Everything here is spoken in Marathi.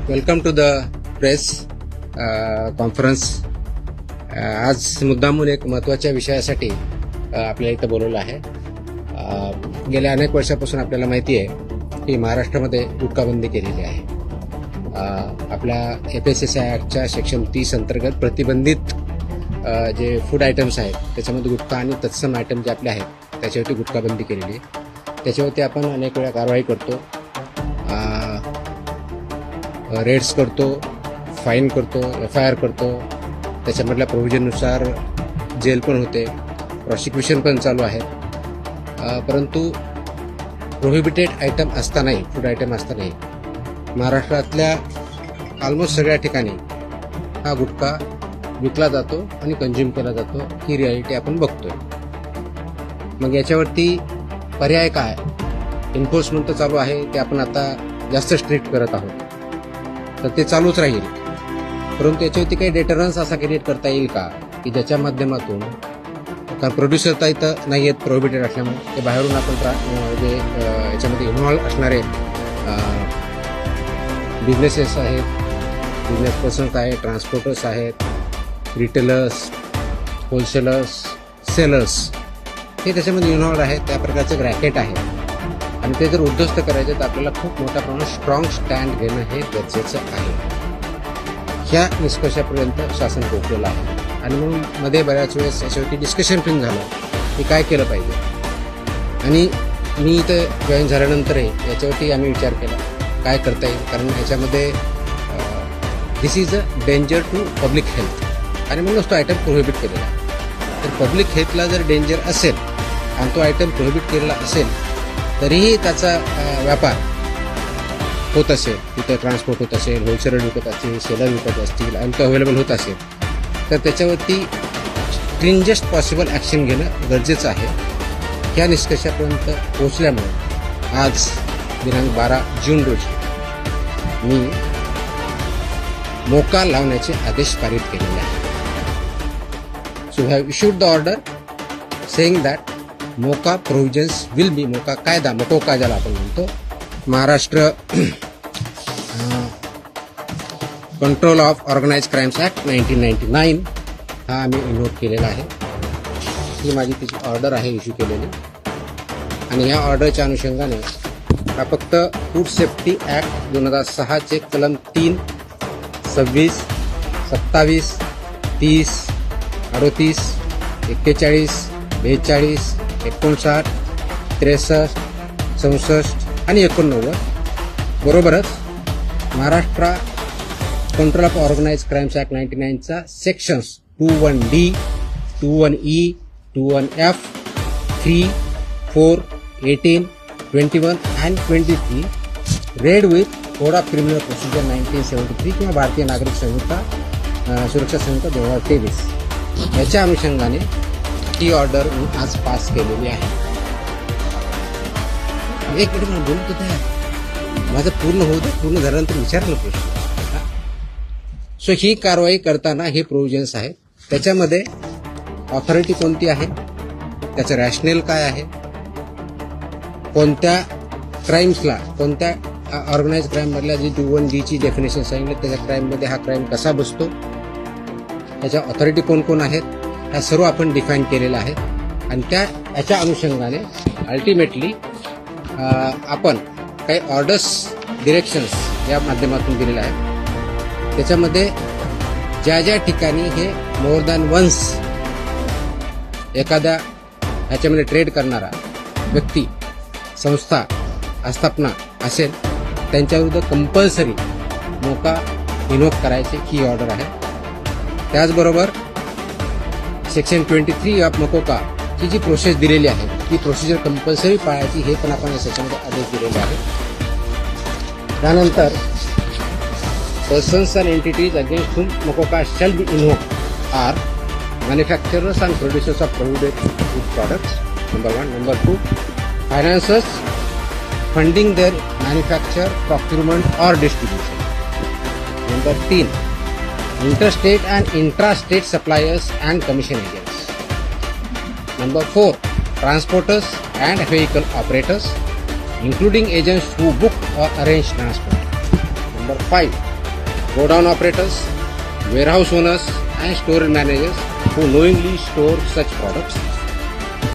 Welcome to the press conference. आज मुद्दामून एक महत्त्वाच्या विषयासाठी आपल्याला इथं बोलवलं आहे. गेल्या अनेक वर्षापासून आपल्याला माहिती आहे की महाराष्ट्रामध्ये गुटखाबंदी केलेली आहे. आपल्या FSSAI ॲक्टच्या सेक्शन 30 अंतर्गत प्रतिबंधित जे फूड आयटम्स आहेत त्याच्यामध्ये गुटखा आणि तत्सम आयटम जे आपले आहेत त्याच्यावरती गुटखाबंदी केलेली आहे. त्याच्यावरती आपण अनेक वेळा कारवाई करतो, रेड्स करतो, फाईन करतो, FIR करतो. त्याच्यामधल्या प्रोव्हिजननुसार जेल पण होते, प्रॉसिक्युशन पण चालू आहे. परंतु प्रोहिबिटेड आयटम असतानाही, फूड आयटम असतानाही महाराष्ट्रातल्या ऑलमोस्ट सगळ्या ठिकाणी हा गुटखा विकला जातो आणि कंझ्युम केला जातो. ही रियालिटी आपण बघतोय. मग याच्यावरती पर्याय काय? एन्फोर्समेंट तर चालू आहे, ते आपण आता जास्त स्ट्रिक्ट करत आहोत, तर ते चालूच राहील. परंतु याच्यावरती काही डेटरन्स असा क्रिएट करता येईल का की ज्याच्या माध्यमातून, कारण प्रोड्युसर तर इथं नाही आहेत प्रोहिबिटेड असल्यामुळे, ते बाहेरून आपण जे याच्यामध्ये इन्व्हॉल्व असणारे बिझनेसेस आहेत, बिझनेस पर्सन्स आहेत, ट्रान्सपोर्टर्स आहेत, रिटेलर्स, होलसेलर्स, सेलर्स, हे त्याच्यामध्ये इन्व्हॉल्व आहेत. त्या प्रकारचं रॅकेट आहे आणि ते जर उद्ध्वस्त करायचे तर आपल्याला खूप मोठ्या प्रमाणात स्ट्रॉंग स्टँड घेणं हे गरजेचं आहे. ह्या निष्कर्षापर्यंत शासन पोहोचलेलं आहे आणि म्हणून मध्ये बऱ्याच वेळेस याच्यावरती डिस्कशन पण झालं की काय केलं पाहिजे. आणि मी इथं जॉईन झाल्यानंतरही याच्यावरती आम्ही विचार केला काय करता येईल, कारण याच्यामध्ये this is a danger to public health आणि म्हणूनच तो आयटम प्रोहिबिट केलेला आहे. तर पब्लिक हेल्थला जर डेंजर असेल आणि तो आयटम प्रोहिबिट केलेला असेल तरीही त्याचा व्यापार होत असेल, तिथं ट्रान्सपोर्ट होत असेल, होलसेलर विकत असतील, सेलर विकत असतील आणि तो अवेलेबल होत असेल तर त्याच्यावरती स्ट्रिंजेस्ट पॉसिबल ॲक्शन घेणं गरजेचं आहे. ह्या निष्कर्षापर्यंत पोहोचल्यामुळे आज दिनांक 12 जून रोजी मी मोका लावण्याचे आदेश पारित केलेले आहेत. So have issued the order saying that MCOCA provisions will be, MCOCA कायदा, मकोका ज्याला आपण म्हणतो, Maharashtra control of organise crimes act 1999 हा आम्ही इन्व्होक केलेला आहे. ही माझी तिची ऑर्डर आहे इश्यू केलेली. आणि या ऑर्डरच्या अनुषंगाने हा फक्त फूड सेफ्टी ॲक्ट 2006 चे कलम 3, 26, 27, 30, 38, 41, 42, 59, 63, 64 आणि 89 बरोबरच Maharashtra control of organise crimes act 99चा sections 21D, 21E, 21F, 3, 4, 18, 21 and 23 read with code of criminal procedure 1973 किंवा भारतीय नागरिक संहिता सुरक्षा संहिता 2023 याच्या अनुषंगाने ही ऑर्डर मी आज पास केलेली आहे. एक मिनिट मला बोलतो त्या माझं पूर्ण होऊ दे, पूर्ण झाल्यानंतर विचारलं प्रश्न. सो ही कारवाई करताना हे प्रोव्हिजन्स आहेत. त्याच्यामध्ये ऑथॉरिटी कोणती आहे, त्याचं रॅशनेल काय आहे, कोणत्या क्राईम्सला, कोणत्या ऑर्गनाइज क्राईममधल्या जी 21D ची डेफिनेशन सांगितलं त्याच्या क्राईममध्ये हा क्राईम कसा बसतो, त्याच्या ऑथॉरिटी कोण कोण आहेत, ह्या सर्व आपण डिफाईन केलेलं आहे. आणि याच्या अनुषंगाने अल्टिमेटली आपण काही ऑर्डर्स, डिरेक्शन्स या माध्यमातून दिलेल्या आहेत. त्याच्यामध्ये ज्या ज्या ठिकाणी हे मोर दॅन वन्स एखाद्या ह्याच्यामध्ये ट्रेड करणारा व्यक्ती, संस्था, आस्थापना असेल त्यांच्याविरुद्ध कंपल्सरी मोका इन्व्होक करायची ही ऑर्डर आहे. त्याचबरोबर सेक्शन 23 ऑफ मकोका ही जी प्रोसेस दिलेली आहे ती प्रोसिजर कंपल्सरी पाळायची हे पण आपण या सेक्शनमध्ये आदेश दिलेले आहे. त्यानंतर persons and entities against whom MOCOCA shall be invoked are manufacturers and producers of prohibited food products, number 1. Number 2, financiers funding their manufacture, procurement or distribution. Number 3, interstate and intrastate suppliers and commission agents. Number 4, transporters and vehicle operators, including agents who book or arrange transport. Number 5, godown operators, warehouse owners, and store managers who knowingly store such products